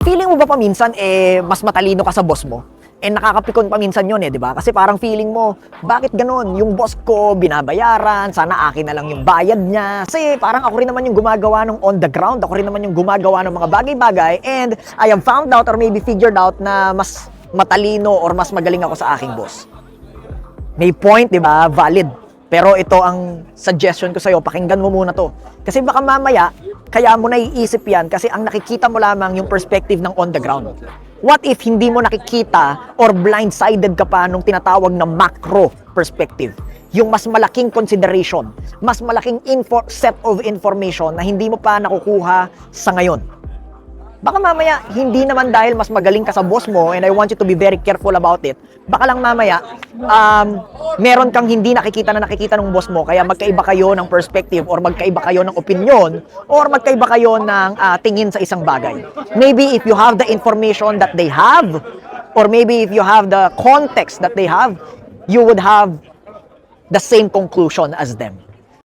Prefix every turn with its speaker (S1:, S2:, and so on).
S1: Feeling mo ba paminsan, mas matalino ka sa boss mo? Nakakapikon paminsan yun di ba? Kasi parang feeling mo, bakit ganon? Yung boss ko, binabayaran, sana akin na lang yung bayad niya. Kasi parang ako rin naman yung gumagawa ng on the ground, ako rin naman yung gumagawa ng mga bagay-bagay, and I have found out or maybe figured out na mas matalino or mas magaling ako sa aking boss. May point, di ba? Valid. Pero ito ang suggestion ko sa'yo, pakinggan mo muna to. Kasi baka mamaya, kaya mo naiisip yan kasi ang nakikita mo lamang yung perspective ng on the ground. What if hindi mo nakikita or blindsided ka pa nung tinatawag na macro perspective? Yung mas malaking consideration, mas malaking set of information na hindi mo pa nakukuha sa ngayon. Baka mamaya, hindi naman dahil mas magaling ka sa boss mo, and I want you to be very careful about it, baka lang mamaya, meron kang hindi nakikita ng boss mo, kaya magkaiba kayo ng perspective, or magkaiba kayo ng opinion, or magkaiba kayo ng tingin sa isang bagay. Maybe if you have the information that they have, or maybe if you have the context that they have, you would have the same conclusion as them.